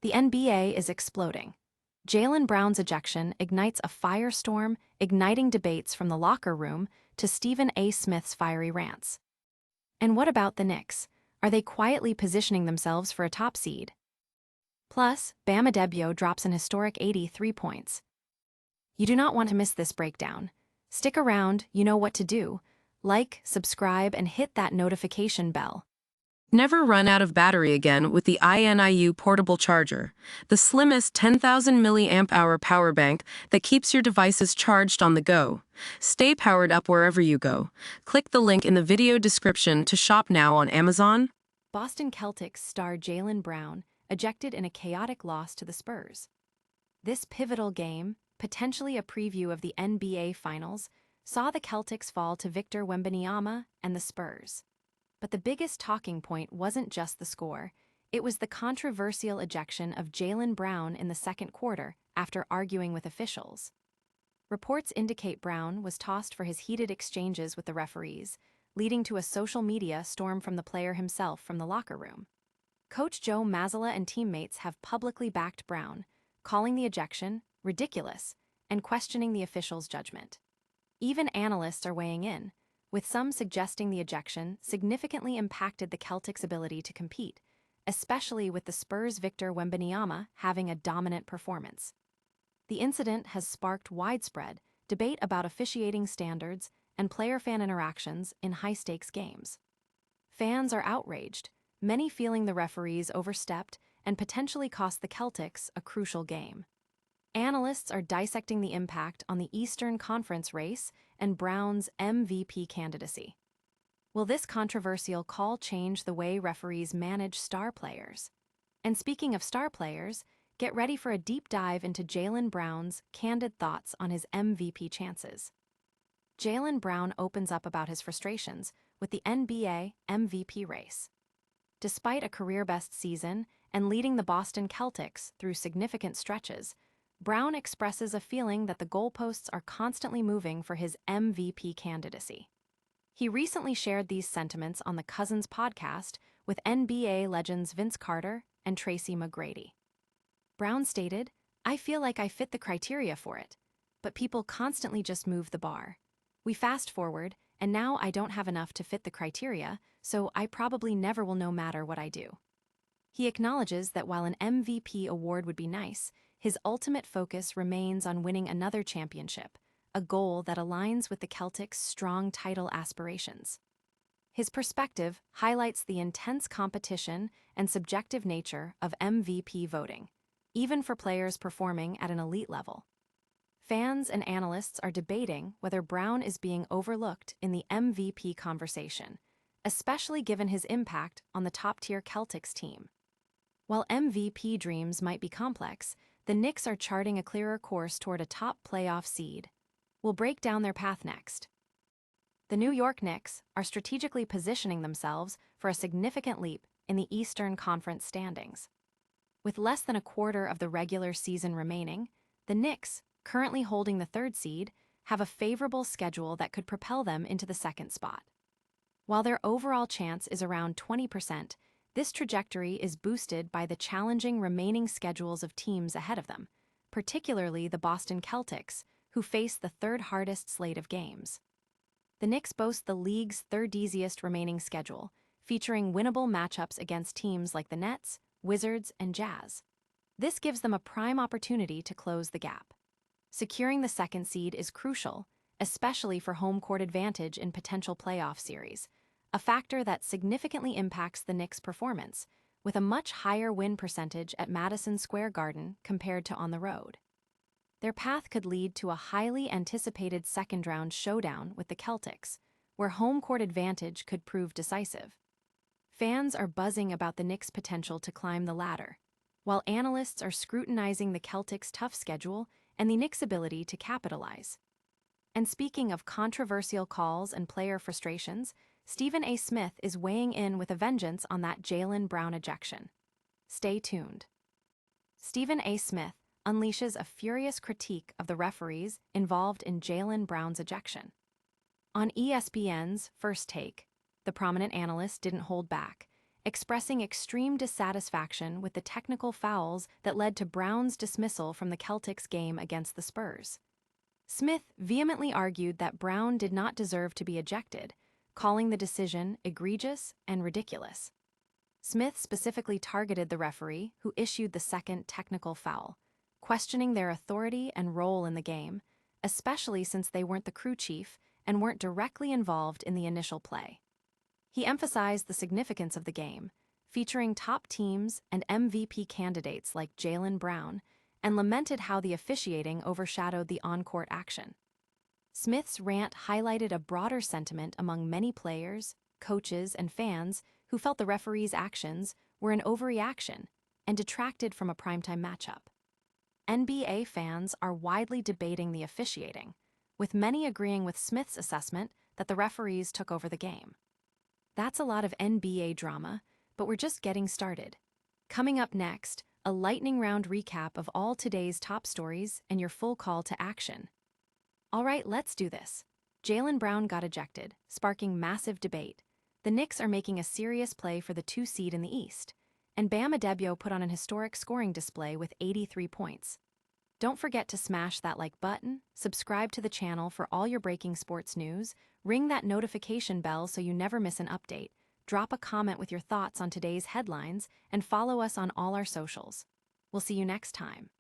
The NBA is exploding. Jaylen Brown's ejection ignites a firestorm, igniting debates from the locker room to Stephen A. Smith's fiery rants. And what about the Knicks? Are they quietly positioning themselves for a top seed? Plus, Bam Adebayo drops an historic 83 points. You do not want to miss this breakdown. Stick around, you know what to do. Like, subscribe, and hit that notification bell. Never run out of battery again with the INIU portable charger, the slimmest 10,000 milliamp hour power bank that keeps your devices charged on the go. Stay powered up wherever you go. Click the link in the video description to shop now on Amazon. Boston Celtics star Jaylen Brown ejected in a chaotic loss to the Spurs. This pivotal game, potentially a preview of the NBA Finals, saw the Celtics fall to Victor Wembanyama and the Spurs. But the biggest talking point wasn't just the score, it was the controversial ejection of Jaylen Brown in the second quarter after arguing with officials. Reports indicate Brown was tossed for his heated exchanges with the referees, leading to a social media storm from the player himself from the locker room. Coach Joe Mazzulla and teammates have publicly backed Brown, calling the ejection ridiculous and questioning the official's judgment. Even analysts are weighing in, with some suggesting the ejection significantly impacted the Celtics' ability to compete, especially with the Spurs' Victor Wembanyama having a dominant performance. The incident has sparked widespread debate about officiating standards and player-fan interactions in high-stakes games. Fans are outraged, many feeling the referees overstepped and potentially cost the Celtics a crucial game. Analysts are dissecting the impact on the Eastern Conference race and Brown's MVP candidacy. Will this controversial call change the way referees manage star players? And speaking of star players, get ready for a deep dive into Jaylen Brown's candid thoughts on his MVP chances. Jaylen Brown opens up about his frustrations with the NBA MVP race. Despite a career-best season and leading the Boston Celtics through significant stretches, Brown expresses a feeling that the goalposts are constantly moving for his MVP candidacy. He recently shared these sentiments on the Cousins podcast with NBA legends Vince Carter and Tracy McGrady. Brown stated, "I feel like I fit the criteria for it, but people constantly just move the bar. We fast forward, and now I don't have enough to fit the criteria, so I probably never will no matter what I do." He acknowledges that while an MVP award would be nice, his ultimate focus remains on winning another championship, a goal that aligns with the Celtics' strong title aspirations. His perspective highlights the intense competition and subjective nature of MVP voting, even for players performing at an elite level. Fans and analysts are debating whether Brown is being overlooked in the MVP conversation, especially given his impact on the top-tier Celtics team. While MVP dreams might be complex, the Knicks are charting a clearer course toward a top playoff seed. We'll break down their path next. The New York Knicks are strategically positioning themselves for a significant leap in the Eastern Conference standings. With less than a quarter of the regular season remaining, the Knicks, currently holding the third seed, have a favorable schedule that could propel them into the second spot. While their overall chance is around 20%, this trajectory is boosted by the challenging remaining schedules of teams ahead of them, particularly the Boston Celtics, who face the third hardest slate of games. The Knicks boast the league's third easiest remaining schedule, featuring winnable matchups against teams like the Nets, Wizards, and Jazz. This gives them a prime opportunity to close the gap. Securing the second seed is crucial, especially for home court advantage in potential playoff series, a factor that significantly impacts the Knicks' performance, with a much higher win percentage at Madison Square Garden compared to on the road. Their path could lead to a highly anticipated second-round showdown with the Celtics, where home court advantage could prove decisive. Fans are buzzing about the Knicks' potential to climb the ladder, while analysts are scrutinizing the Celtics' tough schedule and the Knicks' ability to capitalize. And speaking of controversial calls and player frustrations, Stephen A. Smith is weighing in with a vengeance on that Jaylen Brown ejection. Stay tuned. Stephen A. Smith unleashes a furious critique of the referees involved in Jaylen Brown's ejection. On ESPN's First Take, the prominent analyst didn't hold back, expressing extreme dissatisfaction with the technical fouls that led to Brown's dismissal from the Celtics game against the Spurs. Smith vehemently argued that Brown did not deserve to be ejected, calling the decision egregious and ridiculous. Smith specifically targeted the referee who issued the second technical foul, questioning their authority and role in the game, especially since they weren't the crew chief and weren't directly involved in the initial play. He emphasized the significance of the game, featuring top teams and MVP candidates like Jaylen Brown, and lamented how the officiating overshadowed the on-court action. Smith's rant highlighted a broader sentiment among many players, coaches, and fans who felt the referee's actions were an overreaction and detracted from a primetime matchup. NBA fans are widely debating the officiating, with many agreeing with Smith's assessment that the referees took over the game. That's a lot of NBA drama, but we're just getting started. Coming up next, a lightning round recap of all today's top stories and your full call to action. All right, let's do this. Jaylen Brown got ejected, sparking massive debate. The Knicks are making a serious play for the 2 seed in the East, and Bam Adebayo put on an historic scoring display with 83 points. Don't forget to smash that like button, subscribe to the channel for all your breaking sports news, ring that notification bell so you never miss an update, drop a comment with your thoughts on today's headlines, and follow us on all our socials. We'll see you next time.